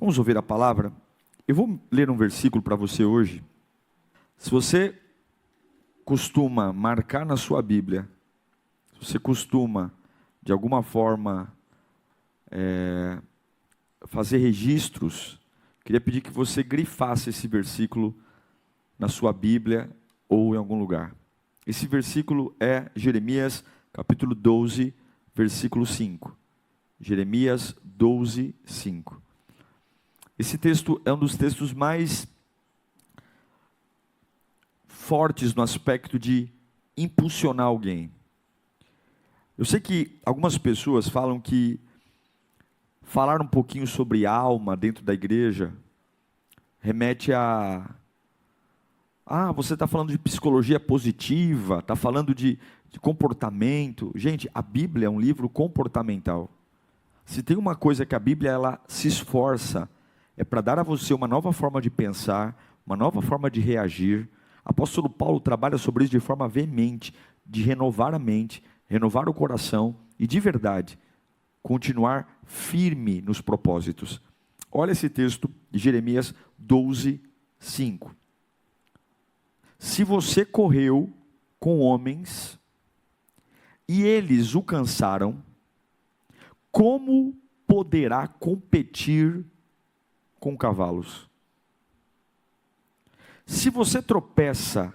Vamos ouvir a palavra? Eu vou ler um versículo para você hoje. Se você costuma marcar na sua Bíblia, se você costuma, de alguma forma, fazer registros, queria pedir que você grifasse esse versículo na sua Bíblia ou em algum lugar. Esse versículo é Jeremias capítulo 12, versículo 5. Jeremias 12, 5. Esse texto é um dos textos mais fortes no aspecto de impulsionar alguém. Eu sei que algumas pessoas falam que falar um pouquinho sobre alma dentro da igreja remete a... você está falando de psicologia positiva, está falando de comportamento. Gente, a Bíblia é um livro comportamental. Se tem uma coisa que a Bíblia ela se esforça, é para dar a você uma nova forma de pensar, uma nova forma de reagir. Apóstolo Paulo trabalha sobre isso de forma veemente, de renovar a mente, renovar o coração e de verdade, continuar firme nos propósitos. Olha esse texto de Jeremias 12, 5. Se você correu com homens e eles o cansaram, como poderá competir com cavalos? Se você tropeça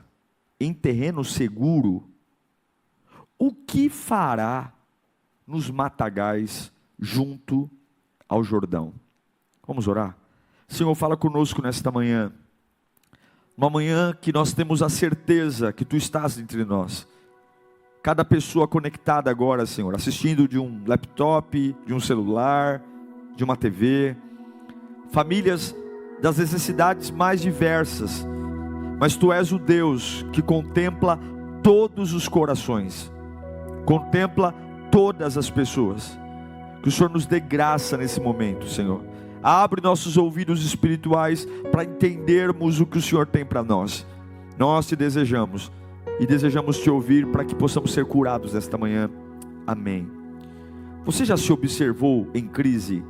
em terreno seguro, o que fará nos matagais junto ao Jordão? Vamos orar? Senhor, fala conosco nesta manhã. Uma manhã que nós temos a certeza que Tu estás entre nós. Cada pessoa conectada agora, Senhor, assistindo de um laptop, de um celular, de uma TV. Famílias das necessidades mais diversas. Mas Tu és o Deus que contempla todos os corações. Contempla todas as pessoas. Que o Senhor nos dê graça nesse momento, Senhor. Abre nossos ouvidos espirituais para entendermos o que o Senhor tem para nós. Nós Te desejamos e desejamos Te ouvir para que possamos ser curados nesta manhã. Amém. Você já se observou em crise?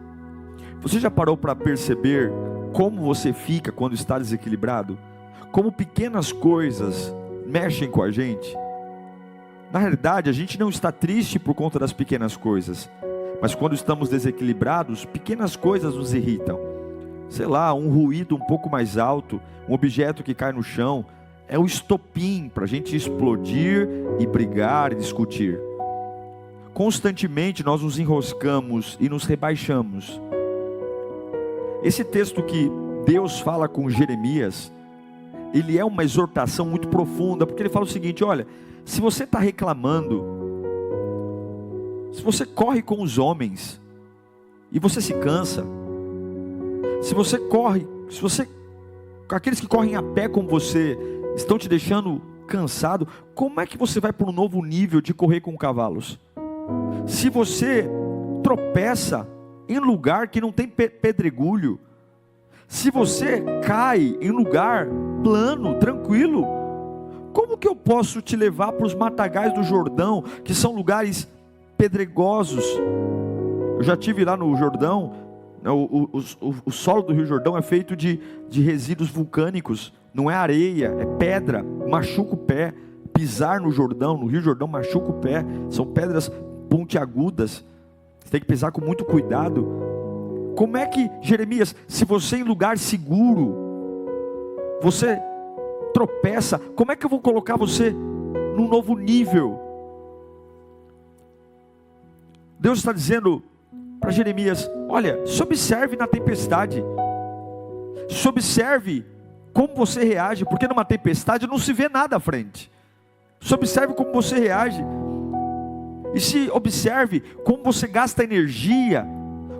Você já parou para perceber como você fica quando está desequilibrado? Como pequenas coisas mexem com a gente? Na realidade, a gente não está triste por conta das pequenas coisas. Mas quando estamos desequilibrados, pequenas coisas nos irritam. Sei lá, um ruído um pouco mais alto, um objeto que cai no chão, é o estopim para a gente explodir e brigar e discutir. Constantemente nós nos enroscamos e nos rebaixamos. Esse texto que Deus fala com Jeremias, ele é uma exortação muito profunda, porque ele fala o seguinte: olha, se você está reclamando, se você corre com os homens e você se cansa, se aqueles que correm a pé com você estão te deixando cansado, como é que você vai para um novo nível de correr com cavalos? Se você tropeça em lugar que não tem pedregulho, se você cai em lugar plano, tranquilo, como que eu posso te levar para os matagais do Jordão, que são lugares pedregosos? Eu já estive lá no Jordão. O solo do Rio Jordão é feito de resíduos vulcânicos, não é areia, é pedra, machuca o pé. Pisar no Jordão, no Rio Jordão, machuca o pé, são pedras pontiagudas, você tem que pisar com muito cuidado. Como é que, Jeremias, se você em lugar seguro, você tropeça, como é que eu vou colocar você num novo nível? Deus está dizendo para Jeremias: olha, se observe na tempestade, se observe como você reage, porque numa tempestade não se vê nada à frente. Se observe como você reage, e se observe como você gasta energia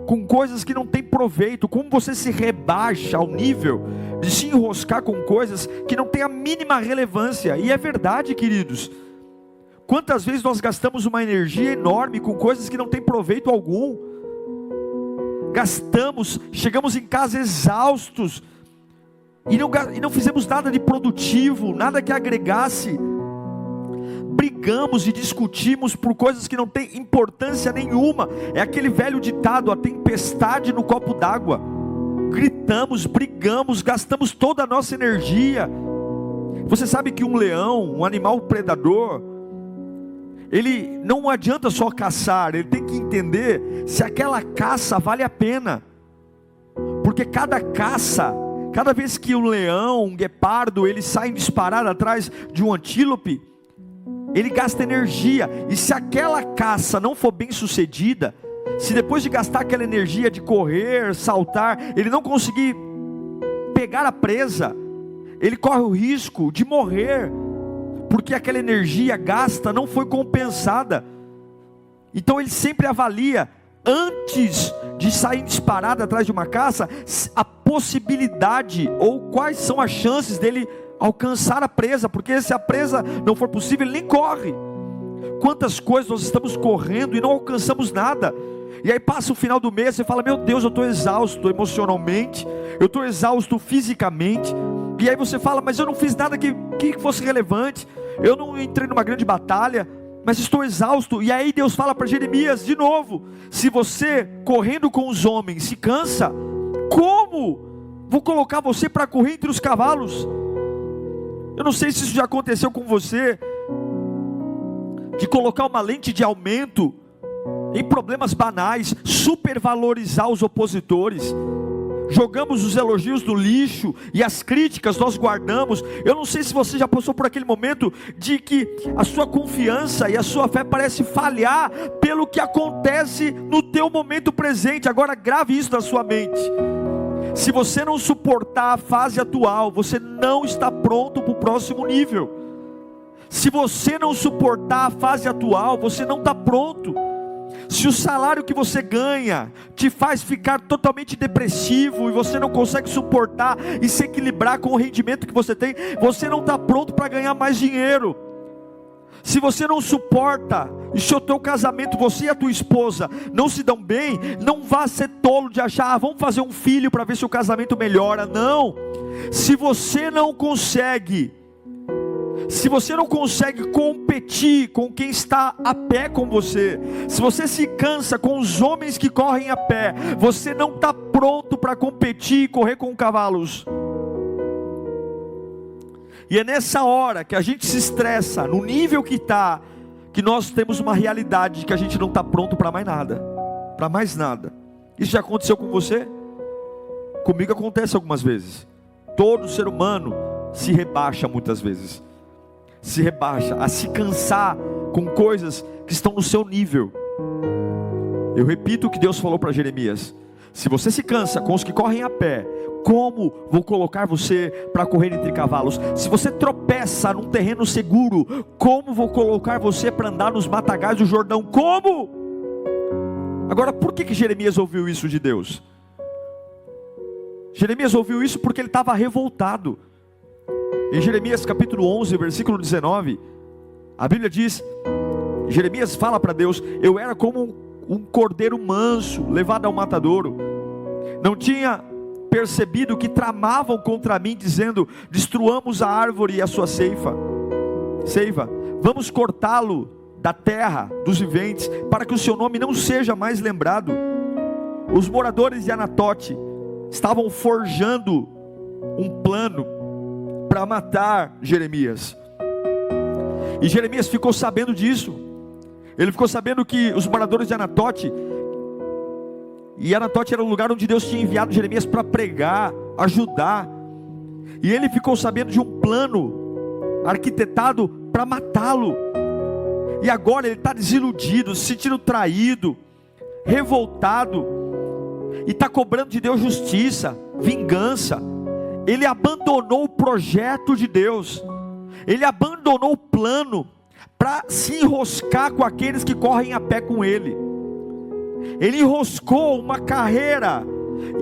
com coisas que não tem proveito, como você se rebaixa ao nível de se enroscar com coisas que não tem a mínima relevância. E é verdade, queridos, quantas vezes nós gastamos uma energia enorme com coisas que não tem proveito algum, gastamos, chegamos em casa exaustos, e não fizemos nada de produtivo, nada que agregasse. Brigamos e discutimos por coisas que não têm importância nenhuma. É aquele velho ditado: a tempestade no copo d'água. gritamos, brigamos, gastamos toda a nossa energia. Você sabe que um leão, um animal predador, ele não adianta só caçar, ele tem que entender se aquela caça vale a pena. Porque cada caça, cada vez que um leão, um guepardo, ele sai disparado atrás de um antílope, ele gasta energia. E se aquela caça não for bem sucedida, se depois de gastar aquela energia de correr, saltar, ele não conseguir pegar a presa, ele corre o risco de morrer, porque aquela energia gasta não foi compensada. Então ele sempre avalia, antes de sair disparado atrás de uma caça, a possibilidade ou quais são as chances dele alcançar a presa, porque se a presa não for possível, ele nem corre. Quantas coisas nós estamos correndo e não alcançamos nada, e aí passa o final do mês, você fala, meu Deus, eu estou exausto emocionalmente, eu estou exausto fisicamente, e aí você fala, mas eu não fiz nada que fosse relevante, eu não entrei numa grande batalha, mas estou exausto. E aí Deus fala para Jeremias de novo, se você correndo com os homens se cansa, como vou colocar você para correr entre os cavalos? Eu não sei se isso já aconteceu com você, de colocar uma lente de aumento em problemas banais, supervalorizar os opositores, jogamos os elogios no lixo e as críticas nós guardamos. Eu não sei se você já passou por aquele momento de que a sua confiança e a sua fé parece falhar pelo que acontece no teu momento presente. Agora grave isso na sua mente: se você não suportar a fase atual, você não está pronto para o próximo nível. Se você não suportar a fase atual, você não está pronto. Se o salário que você ganha te faz ficar totalmente depressivo e você não consegue suportar e se equilibrar com o rendimento que você tem, você não está pronto para ganhar mais dinheiro. Se você não suporta, e se o teu casamento, você e a tua esposa não se dão bem, não vá ser tolo de achar, vamos fazer um filho para ver se o casamento melhora. Não. Se você não consegue competir com quem está a pé com você, se você se cansa com os homens que correm a pé, você não está pronto para competir e correr com cavalos. E é nessa hora que a gente se estressa, no nível que está, que nós temos uma realidade de que a gente não está pronto para mais nada, para mais nada. Isso já aconteceu com você? Comigo acontece algumas vezes. Todo ser humano se rebaixa muitas vezes, se rebaixa a se cansar com coisas que estão no seu nível. Eu repito o que Deus falou para Jeremias: se você se cansa com os que correm a pé, como vou colocar você para correr entre cavalos? Se você tropeça num terreno seguro, como vou colocar você para andar nos matagais do Jordão? Como? Agora, por que Jeremias ouviu isso de Deus? Jeremias ouviu isso porque ele estava revoltado. Em Jeremias capítulo 11, versículo 19, a Bíblia diz, Jeremias fala para Deus: eu era como um cordeiro manso, levado ao matadouro, não tinha percebido que tramavam contra mim, dizendo: destruamos a árvore e a sua seiva, vamos cortá-lo da terra dos viventes, para que o seu nome não seja mais lembrado. Os moradores de Anatote estavam forjando um plano para matar Jeremias, e Jeremias ficou sabendo disso. Ele ficou sabendo que os moradores de Anatote, e Anatote era o lugar onde Deus tinha enviado Jeremias para pregar, ajudar, e ele ficou sabendo de um plano arquitetado para matá-lo. E agora ele está desiludido, se sentindo traído, revoltado, e está cobrando de Deus justiça, vingança. Ele abandonou o projeto de Deus, ele abandonou o plano para se enroscar com aqueles que correm a pé com ele. Ele enroscou uma carreira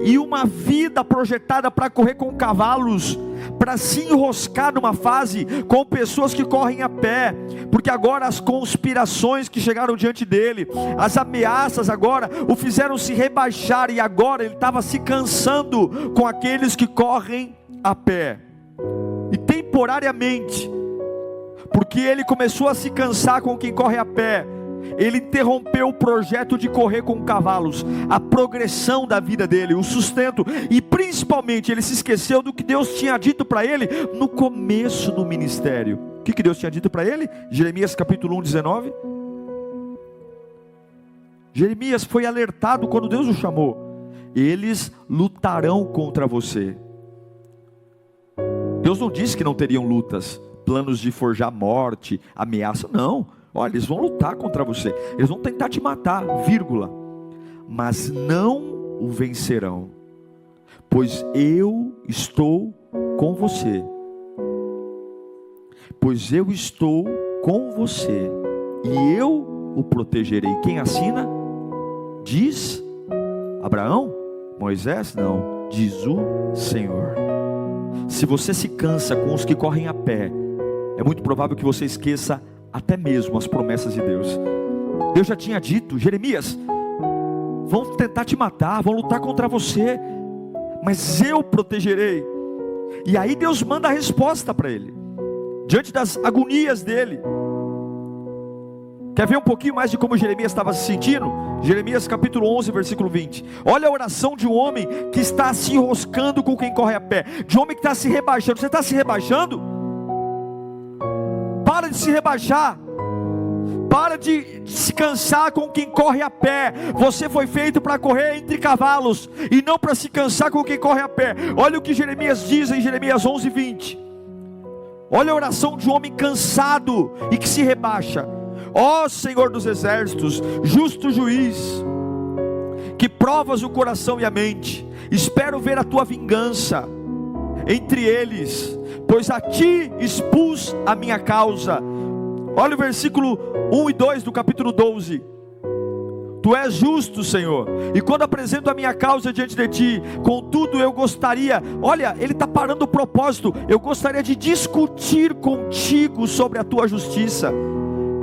e uma vida projetada para correr com cavalos, para se enroscar numa fase com pessoas que correm a pé, porque agora as conspirações que chegaram diante dele, as ameaças agora o fizeram se rebaixar, e agora ele estava se cansando com aqueles que correm a pé. E temporariamente, porque ele começou a se cansar com quem corre a pé, Ele interrompeu o projeto de correr com cavalos, a progressão da vida dele, o sustento, e principalmente ele se esqueceu do que Deus tinha dito para ele no começo do ministério. O que Deus tinha dito para ele? Jeremias capítulo 1, 19. Jeremias foi alertado quando Deus o chamou: eles lutarão contra você. Deus não disse que não teriam lutas, planos de forjar morte, ameaça, não. Olha, eles vão lutar contra você, eles vão tentar te matar, vírgula, mas não o vencerão, pois eu estou com você. Pois eu estou com você, e eu o protegerei. Quem assina? Diz Abraão? Moisés? Não, diz o Senhor. Se você se cansa com os que correm a pé, é muito provável que você esqueça até mesmo as promessas de Deus. Deus já tinha dito: Jeremias, vão tentar te matar, vão lutar contra você, mas eu protegerei. E aí Deus manda a resposta para ele, diante das agonias dele. Quer ver um pouquinho mais de como Jeremias estava se sentindo? Jeremias capítulo 11, versículo 20. Olha a oração de um homem que está se enroscando com quem corre a pé, de um homem que está se rebaixando. Você está se rebaixando? Para de se rebaixar, para de se cansar com quem corre a pé. Você foi feito para correr entre cavalos, e não para se cansar com quem corre a pé. Olha o que Jeremias diz em Jeremias 11, 20. Olha a oração de um homem cansado e que se rebaixa: ó Senhor dos exércitos, justo juiz, que provas o coração e a mente, espero ver a tua vingança entre eles, pois a ti expus a minha causa. Olha o versículo 1 e 2 do capítulo 12. Tu és justo, Senhor, e quando apresento a minha causa diante de ti, contudo eu gostaria, olha, ele está parando o propósito, eu gostaria de discutir contigo sobre a tua justiça.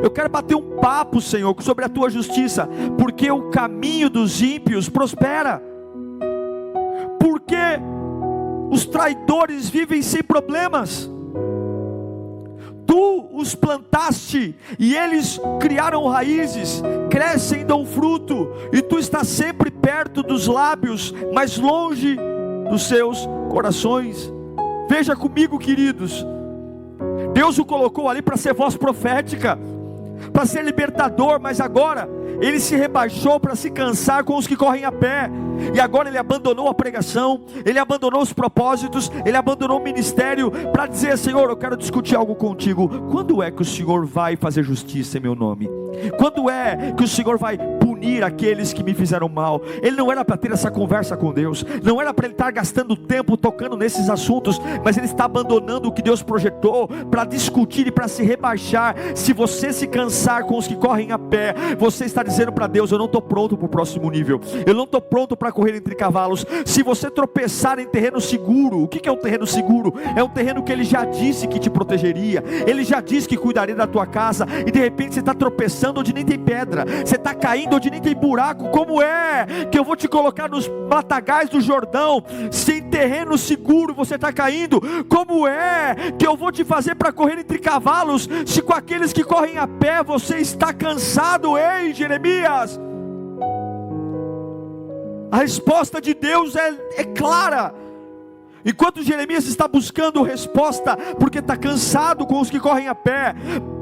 Eu quero bater um papo, Senhor, sobre a tua justiça, porque o caminho dos ímpios prospera, porque os traidores vivem sem problemas. Tu os plantaste e eles criaram raízes, crescem e dão fruto, e tu estás sempre perto dos lábios, mas longe dos seus corações. Veja comigo, queridos, Deus o colocou ali para ser voz profética, para ser libertador, mas agora ele se rebaixou para se cansar com os que correm a pé, e agora ele abandonou a pregação, ele abandonou os propósitos, ele abandonou o ministério, para dizer: Senhor, eu quero discutir algo contigo. Quando é que o Senhor vai fazer justiça em meu nome? Quando é que o Senhor vai punir aqueles que me fizeram mal? Ele não era para ter essa conversa com Deus, não era para ele estar gastando tempo tocando nesses assuntos, mas ele está abandonando o que Deus projetou para discutir e para se rebaixar. Se você se cansar com os que correm a pé, você está dizendo para Deus: eu não estou pronto para o próximo nível, eu não estou pronto para correr entre cavalos. Se você tropeçar em terreno seguro, o que é um terreno seguro? É um terreno que ele já disse que te protegeria, ele já disse que cuidaria da tua casa, e de repente você está tropeçando onde nem tem pedra, você está caindo onde nem tem buraco. Como é que eu vou te colocar nos matagais do Jordão, se em terreno seguro você está caindo? Como é que eu vou te fazer para correr entre cavalos, se com aqueles que correm a pé você está cansado? Ei, Jeremias, a resposta de Deus é clara. Enquanto Jeremias está buscando resposta, porque está cansado com os que correm a pé,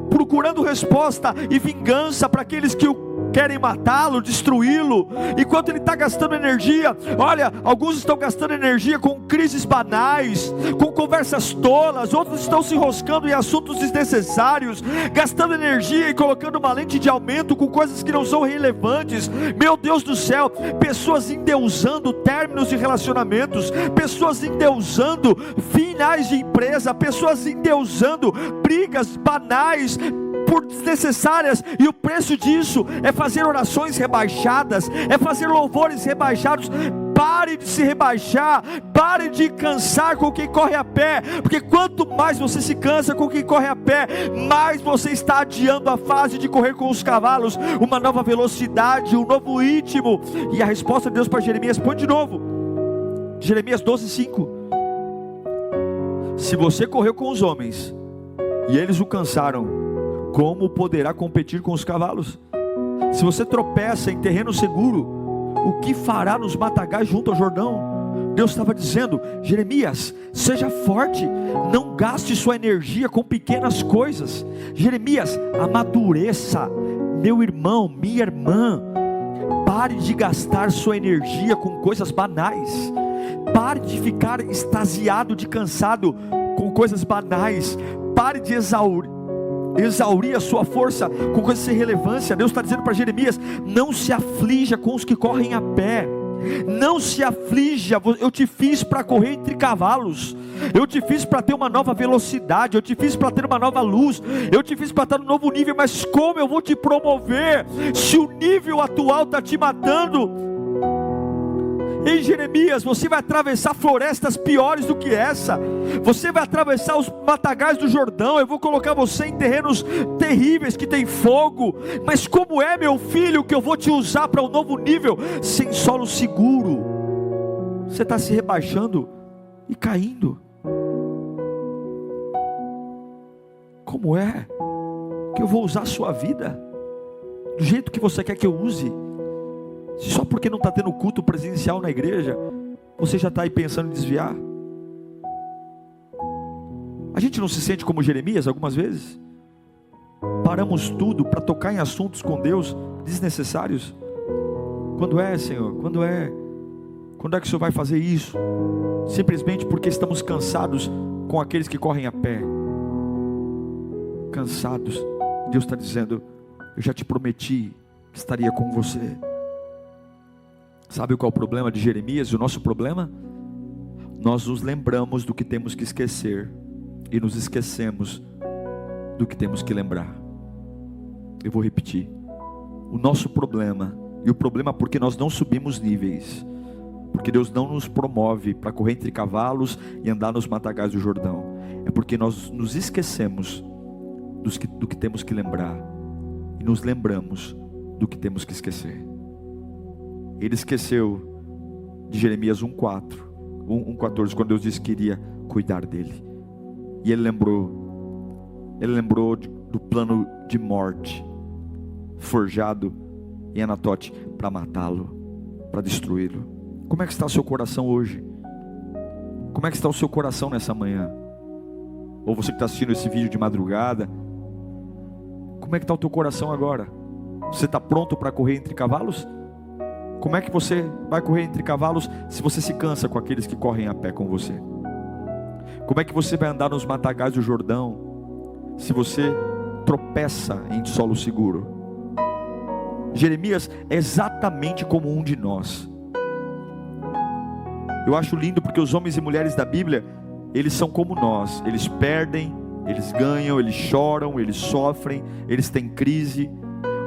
procurando resposta e vingança para aqueles que o querem matá-lo, destruí-lo, enquanto ele está gastando energia, olha, alguns estão gastando energia com crises banais, com conversas tolas, outros estão se enroscando em assuntos desnecessários, gastando energia e colocando uma lente de aumento com coisas que não são relevantes. Meu Deus do céu, pessoas endeusando términos de relacionamentos, pessoas endeusando finais de empresa, pessoas endeusando brigas banais por desnecessárias, e o preço disso é fazer orações rebaixadas, é fazer louvores rebaixados. Pare de se rebaixar, pare de cansar com quem corre a pé, porque quanto mais você se cansa com quem corre a pé, mais você está adiando a fase de correr com os cavalos, uma nova velocidade, um novo ritmo. E a resposta de Deus para Jeremias, põe de novo, Jeremias 12:5. Se você correu com os homens e eles o cansaram, como poderá competir com os cavalos? Se você tropeça em terreno seguro, o que fará nos matagais junto ao Jordão? Deus estava dizendo: Jeremias, seja forte, não gaste sua energia com pequenas coisas. Jeremias, amadureça. Meu irmão, minha irmã, pare de gastar sua energia com coisas banais. Pare de ficar extasiado, de cansado com coisas banais. Pare de exaurir a sua força com coisas sem relevância. Deus está dizendo para Jeremias: não se aflija com os que correm a pé. Não se aflija, eu te fiz para correr entre cavalos, eu te fiz para ter uma nova velocidade, eu te fiz para ter uma nova luz, eu te fiz para estar no novo nível. Mas como eu vou te promover, se o nível atual está te matando? Em Jeremias, você vai atravessar florestas piores do que essa, você vai atravessar os matagais do Jordão, eu vou colocar você em terrenos terríveis que tem fogo. Mas como é, meu filho, que eu vou te usar para um novo nível, sem solo seguro? Você está se rebaixando e caindo. Como é que eu vou usar a sua vida do jeito que você quer que eu use? Se só porque não está tendo culto presencial na igreja, você já está aí pensando em desviar. A gente não se sente como Jeremias algumas vezes? Paramos tudo para tocar em assuntos com Deus desnecessários. Quando é, Senhor? Quando é? Quando é que o Senhor vai fazer isso? Simplesmente porque estamos cansados com aqueles que correm a pé. Cansados. Deus está dizendo: eu já te prometi que estaria com você. Sabe qual é o problema de Jeremias? O nosso problema? Nós nos lembramos do que temos que esquecer e nos esquecemos do que temos que lembrar. Eu vou repetir. O nosso problema, e o problema porque nós não subimos níveis, porque Deus não nos promove para correr entre cavalos e andar nos matagais do Jordão, é porque nós nos esquecemos do que temos que lembrar e nos lembramos do que temos que esquecer. Ele esqueceu de Jeremias 1:14, quando Deus disse que iria cuidar dele. E ele lembrou do plano de morte forjado em Anatote para matá-lo, para destruí-lo. Como é que está o seu coração hoje? Como é que está o seu coração nessa manhã? Ou você que está assistindo esse vídeo de madrugada, como é que está o teu coração agora? Você está pronto para correr entre cavalos? Como é que você vai correr entre cavalos se você se cansa com aqueles que correm a pé com você? Como é que você vai andar nos matagais do Jordão se você tropeça em solo seguro? Jeremias é exatamente como um de nós. Eu acho lindo porque os homens e mulheres da Bíblia, eles são como nós. Eles perdem, eles ganham, eles choram, eles sofrem, eles têm crise.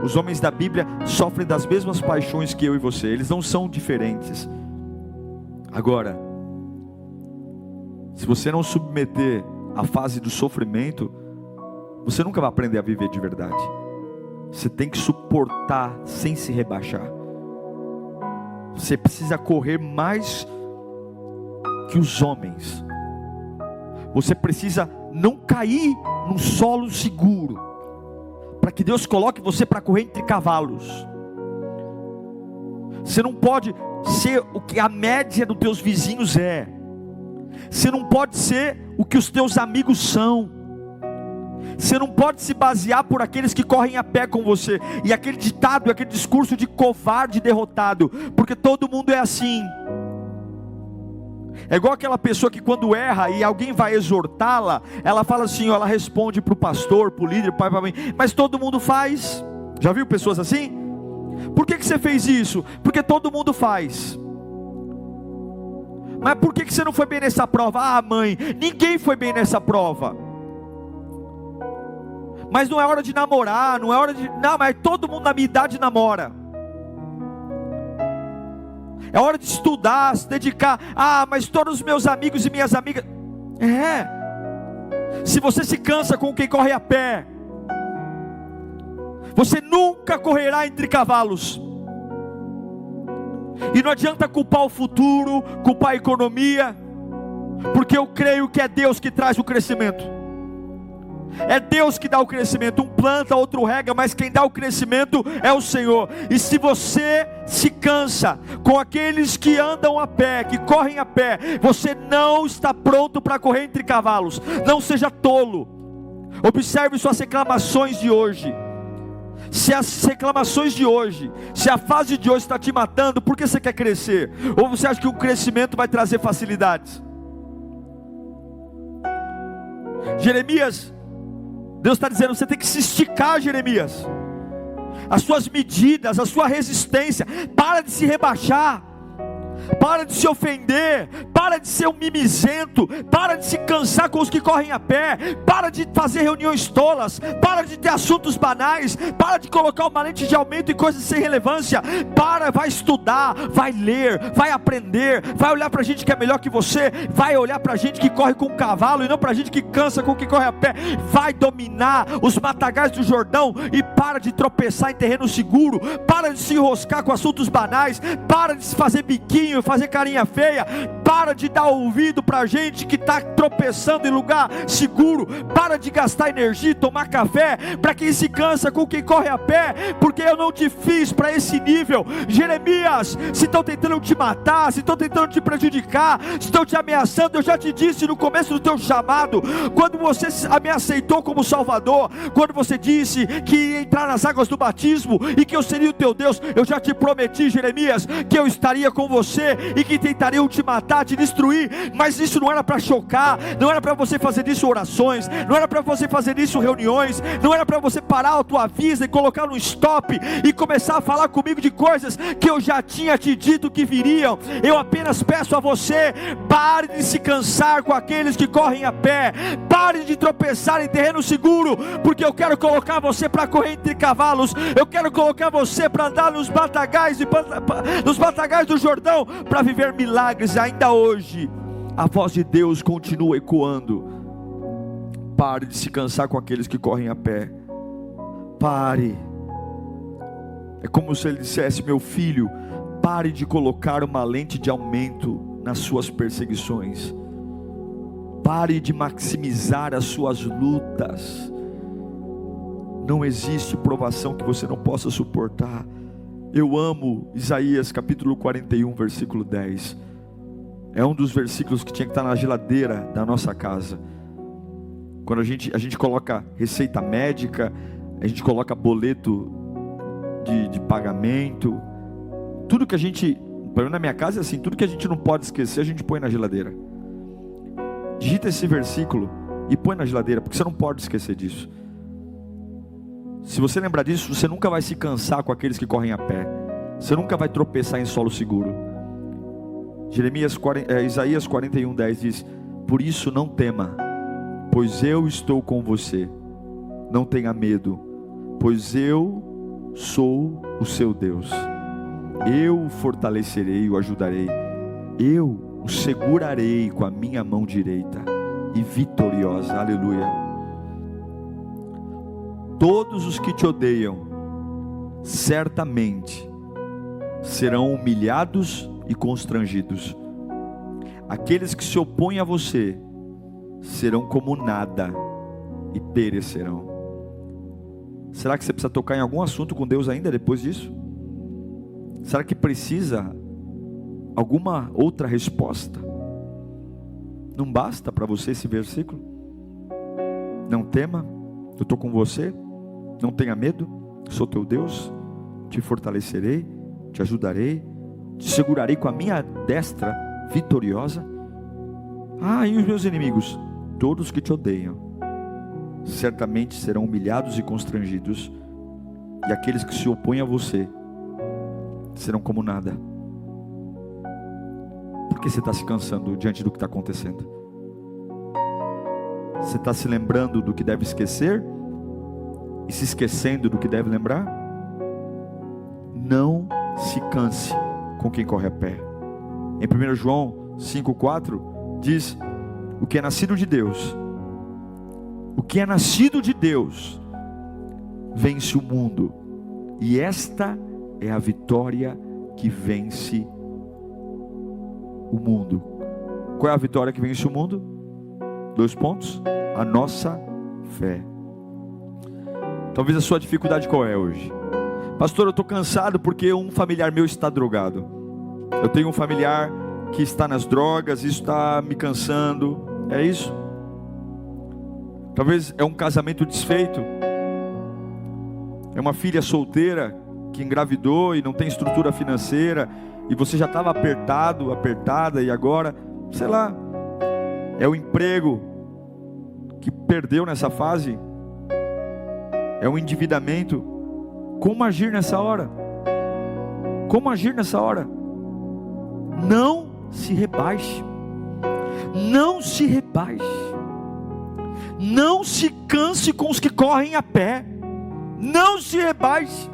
Os homens da Bíblia sofrem das mesmas paixões que eu e você. Eles não são diferentes. Agora, se você não submeter à fase do sofrimento, você nunca vai aprender a viver de verdade. Você tem que suportar sem se rebaixar. Você precisa correr mais que os homens. Você precisa não cair num solo seguro, para que Deus coloque você para correr entre cavalos. Você não pode ser o que a média dos teus vizinhos é. Você não pode ser o que os teus amigos são. Você não pode se basear por aqueles que correm a pé com você. E aquele ditado, aquele discurso de covarde derrotado, porque todo mundo é assim. É igual aquela pessoa que quando erra e alguém vai exortá-la, ela fala assim, ela responde para o pastor, para o líder, para o pai, para a mãe, mas todo mundo faz. Já viu pessoas assim? Por que você fez isso? Porque todo mundo faz. Mas por que você não foi bem nessa prova? Ah, mãe, ninguém foi bem nessa prova. Mas não é hora de namorar, não é hora de... Não, mas todo mundo na minha idade namora. É hora de estudar, se dedicar. Ah, mas todos os meus amigos e minhas amigas... Se você se cansa com quem corre a pé, você nunca correrá entre cavalos. E não adianta culpar o futuro, culpar a economia, porque eu creio que é Deus que traz o crescimento. É Deus que dá o crescimento. Um planta, outro rega, mas quem dá o crescimento é o Senhor. E se você se cansa com aqueles que andam a pé, que correm a pé, você não está pronto para correr entre cavalos. Não seja tolo. Observe suas reclamações de hoje. Se as reclamações de hoje, se a fase de hoje está te matando, por que você quer crescer? Ou você acha que o crescimento vai trazer facilidades? Jeremias, Deus está dizendo, você tem que se esticar, Jeremias. As suas medidas, a sua resistência, para de se rebaixar, para de se ofender, para de ser um mimizento, para de se cansar com os que correm a pé, para de fazer reuniões tolas, para de ter assuntos banais, para de colocar uma lente de aumento em coisas sem relevância. Vai estudar, vai ler, vai aprender, vai olhar para gente que é melhor que você, vai olhar para gente que corre com um cavalo e não para gente que cansa com o que corre a pé. Vai dominar os matagais do Jordão e para de tropeçar em terreno seguro, para de se enroscar com assuntos banais, para de se fazer biquinho, fazer carinha feia, para de dar ouvido para gente que está tropeçando em lugar seguro, para de gastar energia e tomar café para quem se cansa com quem corre a pé, porque eu não te fiz para esse nível. Jeremias, se estão tentando te matar, se estão tentando te prejudicar, se estão te ameaçando, eu já te disse no começo do teu chamado, quando você me aceitou como Salvador, quando você disse que ia entrar nas águas do batismo e que eu seria o teu Deus, eu já te prometi, Jeremias, que eu estaria com você e que tentariam te matar, te destruir, mas isso não era para chocar, não era para você fazer disso orações, não era para você fazer disso reuniões, não era para você parar a tua vida e colocar no stop e começar a falar comigo de coisas que eu já tinha te dito que viriam. Eu apenas peço a você, pare de se cansar com aqueles que correm a pé, pare de tropeçar em terreno seguro, porque eu quero colocar você para correr entre cavalos, eu quero colocar você para andar nos batagais do Jordão, para viver milagres. Ainda hoje a voz de Deus continua ecoando. Pare de se cansar com aqueles que correm a pé. Pare. É como se ele dissesse: meu filho, pare de colocar uma lente de aumento nas suas perseguições. Pare de maximizar as suas lutas. Não existe provação que você não possa suportar. Eu amo Isaías capítulo 41, versículo 10. É um dos versículos que tinha que estar na geladeira da nossa casa. Quando a gente coloca receita médica, a gente coloca boleto de pagamento, tudo que a gente, pelo menos na minha casa é assim, tudo que a gente não pode esquecer, a gente põe na geladeira. Digita esse versículo e põe na geladeira, porque você não pode esquecer disso. Se você lembrar disso, você nunca vai se cansar com aqueles que correm a pé. Você nunca vai tropeçar em solo seguro. Isaías 41, 10 diz: por isso não tema, pois eu estou com você. Não tenha medo, pois eu sou o seu Deus. Eu o fortalecerei e o ajudarei. Eu o segurarei com a minha mão direita e vitoriosa. Aleluia. Todos os que te odeiam certamente serão humilhados e constrangidos. Aqueles que se opõem a você serão como nada e perecerão. Será que você precisa tocar em algum assunto com Deus ainda depois disso? Será que precisa alguma outra resposta? Não basta para você esse versículo? Não tema, eu estou com você. Não tenha medo, sou teu Deus, te fortalecerei, te ajudarei, te segurarei com a minha destra vitoriosa. E os meus inimigos, todos que te odeiam, certamente serão humilhados e constrangidos, e aqueles que se opõem a você serão como nada. Por que você está se cansando diante do que está acontecendo? Você está se lembrando do que deve esquecer e se esquecendo do que deve lembrar? Não se canse com quem corre a pé. Em 1 João 5,4 diz: o que é nascido de Deus, o que é nascido de Deus vence o mundo, e esta é a vitória que vence o mundo. Qual é a vitória que vence o mundo? 2 pontos: a nossa fé. Talvez a sua dificuldade qual é hoje? Pastor, eu estou cansado porque um familiar meu está drogado. Eu tenho um familiar que está nas drogas, isso está me cansando. É isso? Talvez é um casamento desfeito. É uma filha solteira que engravidou e não tem estrutura financeira, e você já estava apertado, apertada, e agora, sei lá, é o emprego que perdeu nessa fase, é um endividamento. Como agir nessa hora? Como agir nessa hora? Não se rebaixe. Não se rebaixe. Não se canse com os que correm a pé. Não se rebaixe.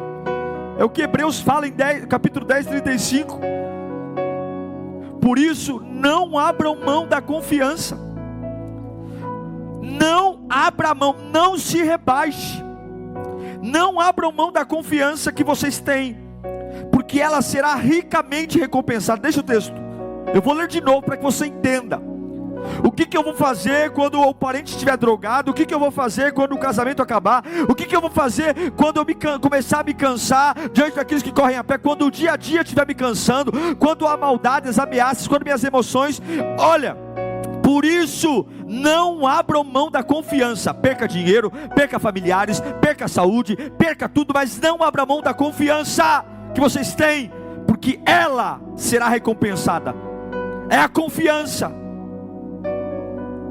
É o que Hebreus fala em capítulo 10, 35. Por isso, não abram mão da confiança. Não abra mão, não se rebaixe. Não abram mão da confiança que vocês têm, porque ela será ricamente recompensada. Deixa o texto, eu vou ler de novo para que você entenda. O que eu vou fazer quando o parente estiver drogado? O que eu vou fazer quando o casamento acabar? O que eu vou fazer quando eu começar a me cansar diante daqueles que correm a pé? Quando o dia a dia estiver me cansando? Quando a maldade, as ameaças, quando minhas emoções... Olha, por isso, não abram mão da confiança. Perca dinheiro, perca familiares, perca saúde, perca tudo, mas não abra mão da confiança que vocês têm, porque ela será recompensada. É a confiança.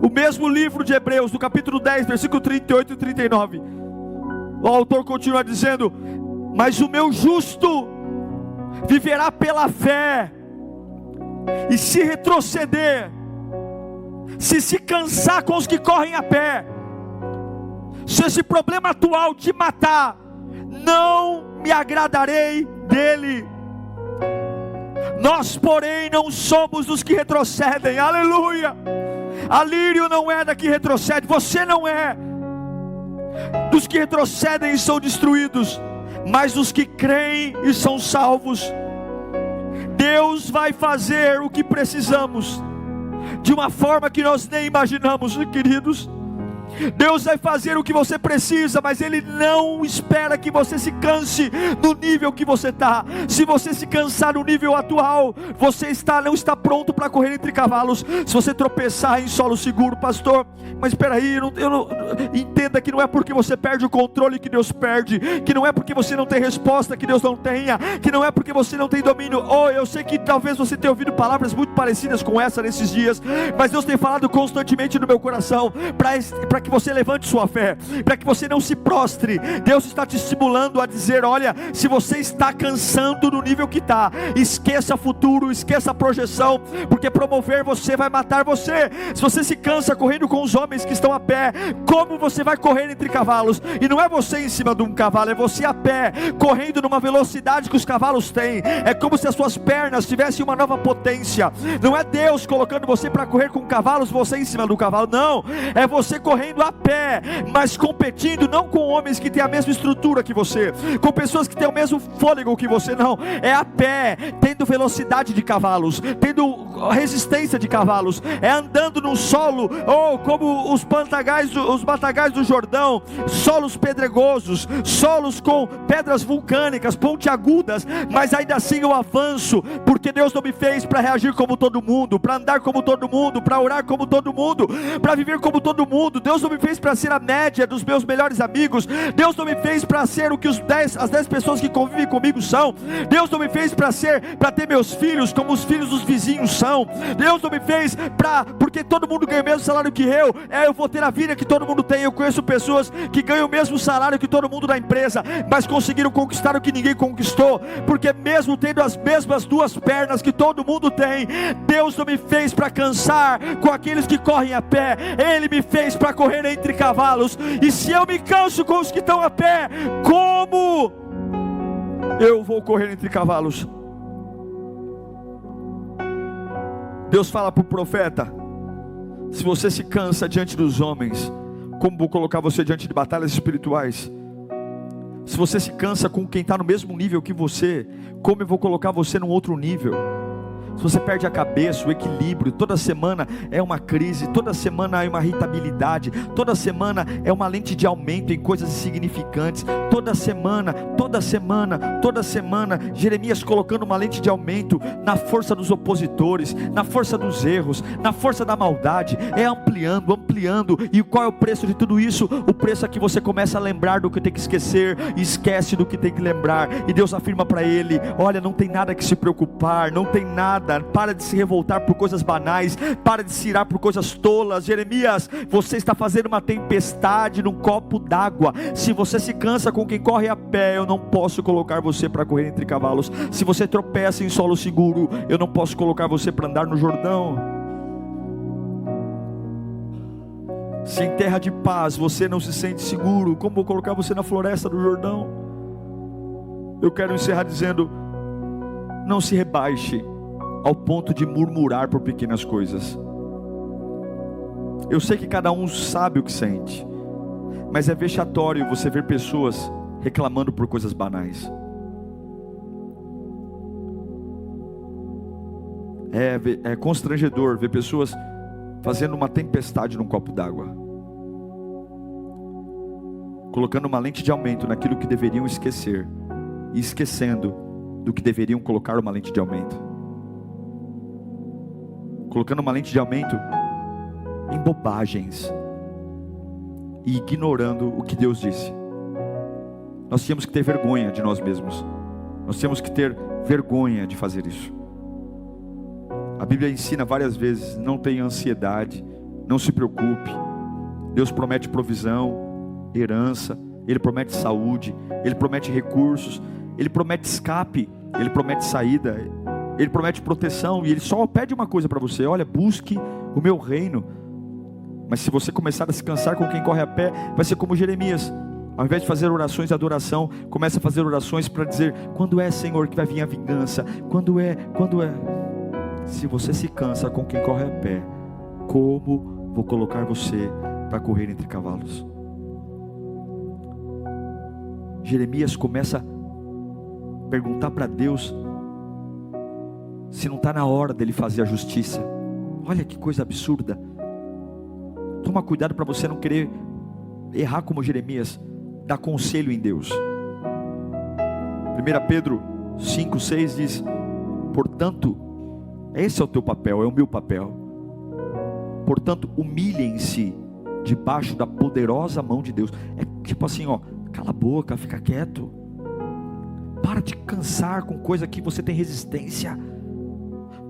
O mesmo livro de Hebreus, no capítulo 10, versículo 38 e 39, o autor continua dizendo: mas o meu justo viverá pela fé, e se retroceder, se cansar com os que correm a pé, se esse problema atual te matar, não me agradarei dele. Nós, porém, não somos dos que retrocedem. Aleluia. Alírio não é da que retrocede. Você não é dos que retrocedem e são destruídos, mas dos que creem e são salvos. Deus vai fazer o que precisamos, de uma forma que nós nem imaginamos, queridos. Deus vai fazer o que você precisa, mas Ele não espera que você se canse no nível que você está. Se você se cansar no nível atual, você não está pronto para correr entre cavalos. Se você tropeçar em solo seguro, pastor, mas espera aí, entenda que não é porque você perde o controle que Deus perde, que não é porque você não tem resposta que Deus não tenha, que não é porque você não tem domínio. Eu sei que talvez você tenha ouvido palavras muito parecidas com essa nesses dias, mas Deus tem falado constantemente no meu coração, para que você levante sua fé, para que você não se prostre. Deus está te estimulando a dizer: olha, se você está cansando no nível que está, esqueça futuro, esqueça a projeção, porque promover você vai matar você. Se você se cansa correndo com os homens que estão a pé, como você vai correr entre cavalos? E não é você em cima de um cavalo, é você a pé, correndo numa velocidade que os cavalos têm. É como se as suas pernas tivessem uma nova potência. Não é Deus colocando você para correr com cavalos, você em cima do cavalo, não, é você correndo a pé, mas competindo não com homens que têm a mesma estrutura que você, com pessoas que têm o mesmo fôlego que você, não, é a pé, tendo velocidade de cavalos, tendo resistência de cavalos, é andando num solo, como os matagais do Jordão, solos pedregosos, solos com pedras vulcânicas, pontiagudas, mas ainda assim eu avanço, porque Deus não me fez para reagir como todo mundo, para andar como todo mundo, para orar como todo mundo, para viver como todo mundo. Deus não me fez para ser a média dos meus melhores amigos. Deus não me fez para ser o que as 10 pessoas que convivem comigo são. Deus não me fez para ter meus filhos como os filhos dos vizinhos são. Deus não me fez porque todo mundo ganha o mesmo salário que eu vou ter a vida que todo mundo tem. Eu conheço pessoas que ganham o mesmo salário que todo mundo da empresa, mas conseguiram conquistar o que ninguém conquistou, porque mesmo tendo as mesmas 2 pernas que todo mundo tem, Deus não me fez para cansar com aqueles que correm a pé. Ele me fez para correr entre cavalos. E se eu me canso com os que estão a pé, como eu vou correr entre cavalos? Deus fala para o profeta: se você se cansa diante dos homens, como vou colocar você diante de batalhas espirituais? Se você se cansa com quem está no mesmo nível que você, como eu vou colocar você num outro nível? se você perde a cabeça, o equilíbrio, toda semana é uma crise, toda semana é uma irritabilidade, toda semana é uma lente de aumento em coisas insignificantes, toda semana, Jeremias colocando uma lente de aumento na força dos opositores, na força dos erros, na força da maldade, é ampliando, e qual é o preço de tudo isso? O preço é que você começa a lembrar do que tem que esquecer, e esquece do que tem que lembrar, e Deus afirma para ele: olha, não tem nada que se preocupar, não tem nada, para de se revoltar por coisas banais, para de se irar por coisas tolas. Jeremias, você está fazendo uma tempestade num copo d'água. Se você se cansa com quem corre a pé, eu não posso colocar você para correr entre cavalos. Se você tropeça em solo seguro, eu não posso colocar você para andar no Jordão. Se em terra de paz você não se sente seguro, como vou colocar você na floresta do Jordão? Eu quero encerrar dizendo: não se rebaixe ao ponto de murmurar por pequenas coisas. Eu sei que cada um sabe o que sente, mas é vexatório você ver pessoas reclamando por coisas banais. É constrangedor ver pessoas fazendo uma tempestade num copo d'água, colocando uma lente de aumento naquilo que deveriam esquecer, e esquecendo do que deveriam colocar uma lente de aumento, colocando uma lente de aumento em bobagens e ignorando o que Deus disse. Nós tínhamos que ter vergonha de nós mesmos, nós temos que ter vergonha de fazer isso. A Bíblia ensina várias vezes: não tenha ansiedade, não se preocupe. Deus promete provisão, herança, Ele promete saúde, Ele promete recursos, Ele promete escape, Ele promete saída, Ele promete proteção, e Ele só pede uma coisa para você: olha, busque o meu reino. Mas se você começar a se cansar com quem corre a pé, vai ser como Jeremias. Ao invés de fazer orações de adoração, começa a fazer orações para dizer: quando é, Senhor, que vai vir a vingança? Quando é? Se você se cansa com quem corre a pé, como vou colocar você para correr entre cavalos? Jeremias começa a perguntar para Deus se não está na hora dele fazer a justiça. Olha que coisa absurda. Toma cuidado para você não querer errar como Jeremias. Dá conselho em Deus. 1 Pedro 5,6 diz: portanto, esse é o teu papel, é o meu papel. Portanto, humilhem-se debaixo da poderosa mão de Deus. É tipo assim, cala a boca, fica quieto. Para de cansar com coisa que você tem resistência.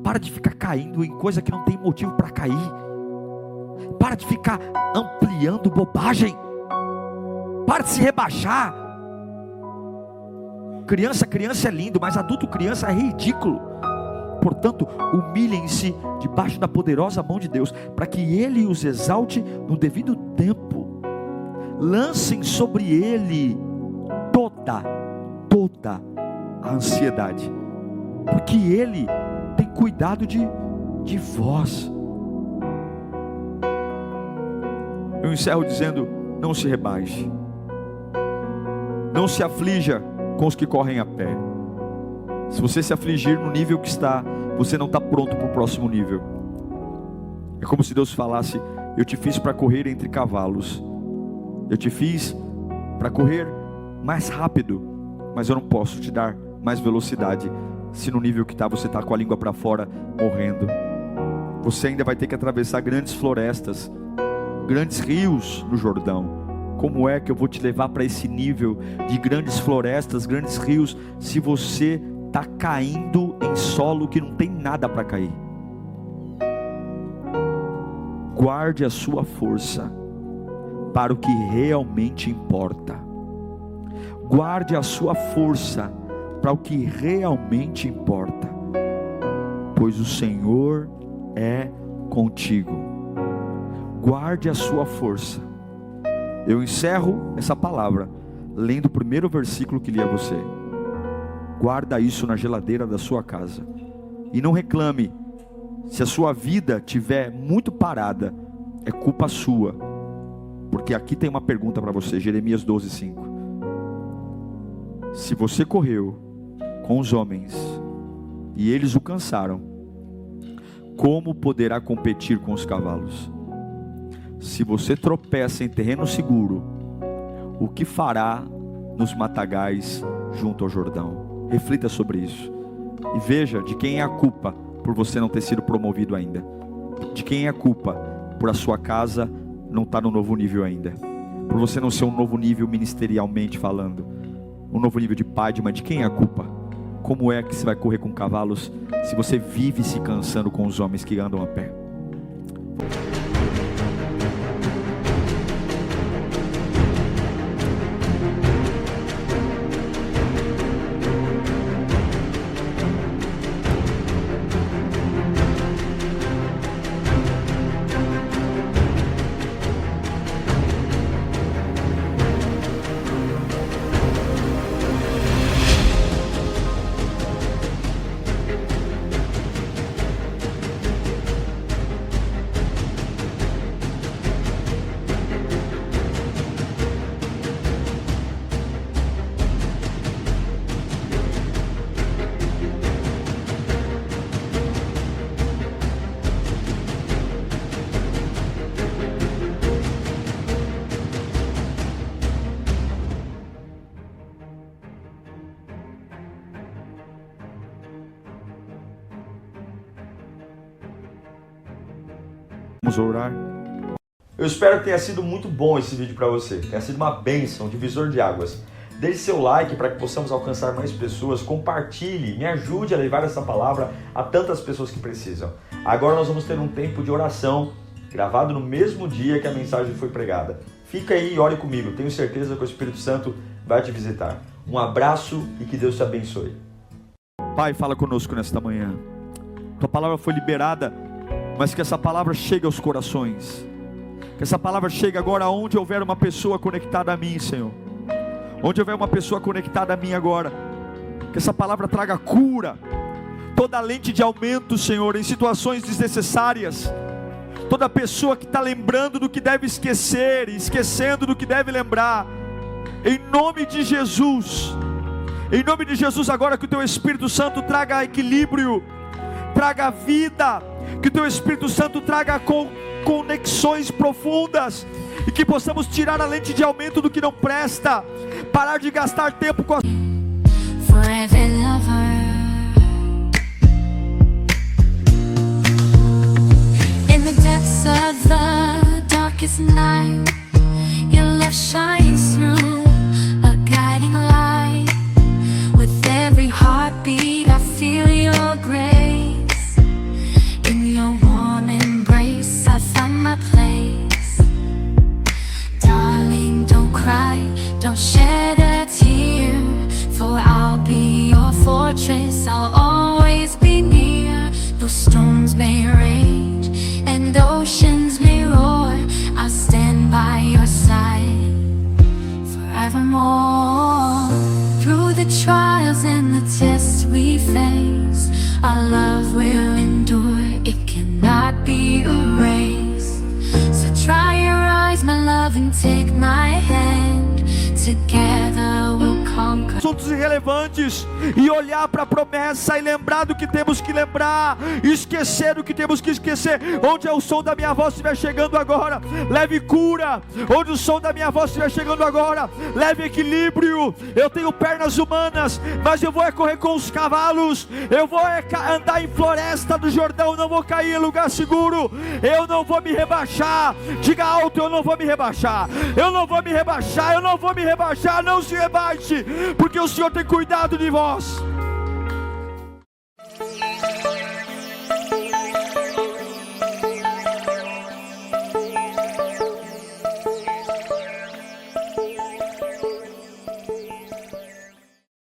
Para de ficar caindo em coisa que não tem motivo para cair. Para de ficar ampliando bobagem. Para de se rebaixar. Criança é lindo, mas adulto criança é ridículo. Portanto, humilhem-se debaixo da poderosa mão de Deus, para que Ele os exalte no devido tempo. Lancem sobre Ele toda a ansiedade, porque Ele tem cuidado de vós. Eu encerro dizendo: não se rebaixe, não se aflija com os que correm a pé. Se você se afligir no nível que está, você não está pronto para o próximo nível. É como se Deus falasse: eu te fiz para correr entre cavalos, eu te fiz para correr mais rápido, mas eu não posso te dar mais velocidade, se no nível que está você está com a língua para fora, morrendo. Você ainda vai ter que atravessar grandes florestas, grandes rios no Jordão. Como é que eu vou te levar para esse nível de grandes florestas, grandes rios, se você está caindo em solo que não tem nada para cair? Guarde a sua força para o que realmente importa. Guarde a sua força para o que realmente importa, pois o Senhor é contigo. Guarde a sua força. Eu encerro essa palavra lendo o primeiro versículo que li a você. Guarda isso na geladeira da sua casa. E não reclame se a sua vida estiver muito parada. É culpa sua. Porque aqui tem uma pergunta para você. Jeremias 12:5. Se você correu com os homens e eles o cansaram, como poderá competir com os cavalos? Se você tropeça em terreno seguro, o que fará nos matagais junto ao Jordão? Reflita sobre isso e veja de quem é a culpa por você não ter sido promovido ainda. De quem é a culpa por a sua casa não estar no novo nível ainda, por você não ser um novo nível ministerialmente falando, um novo nível de pai, de mãe. De quem é a culpa? Como é que você vai correr com cavalos se você vive se cansando com os homens que andam a pé? Vamos orar. Eu espero que tenha sido muito bom esse vídeo para você, tenha sido uma bênção, um divisor de águas. Deixe seu like para que possamos alcançar mais pessoas, compartilhe, me ajude a levar essa palavra a tantas pessoas que precisam. Agora nós vamos ter um tempo de oração, gravado no mesmo dia que a mensagem foi pregada. Fica aí e ore comigo, tenho certeza que o Espírito Santo vai te visitar. Um abraço e que Deus te abençoe. Pai, fala conosco nesta manhã. Tua palavra foi liberada, mas que essa palavra chegue aos corações. Que essa palavra chegue agora onde houver uma pessoa conectada a mim, Senhor. Onde houver uma pessoa conectada a mim agora. Que essa palavra traga cura. Toda lente de aumento, Senhor, em situações desnecessárias. Toda pessoa que está lembrando do que deve esquecer e esquecendo do que deve lembrar. Em nome de Jesus. Em nome de Jesus, agora que o Teu Espírito Santo traga equilíbrio, traga vida, que o Teu Espírito Santo traga conexões profundas, e que possamos tirar a lente de aumento do que não presta, parar de gastar tempo com a Forever lover. In the depths of the darkest night, your love shines through, a guiding light. With every heartbeat I feel your grace. In your warm embrace I find my place. Darling, don't cry, don't shed a tear, for I'll be your fortress, I'll always be near. Though storms may rage and oceans may roar, I'll stand by your side forevermore. Through the trials and the tests we face, our love will endure, it cannot be erased. So dry your eyes, my love, and take my hand. Together we'll conquer. Assuntos irrelevantes e olhar para a promessa e lembrar do que temos que lembrar, esquecer do que temos que esquecer. Onde o som da minha voz estiver chegando agora, leve cura. Onde o som da minha voz estiver chegando agora, leve equilíbrio. Eu tenho pernas humanas, mas eu vou correr com os cavalos. Eu vou andar em floresta do Jordão, não vou cair em lugar seguro. Eu não vou me rebaixar. Diga alto: eu não vou me rebaixar. Eu não vou me rebaixar. Eu não vou me rebaixar. Não se rebaixe, porque o Senhor tem cuidado de vós.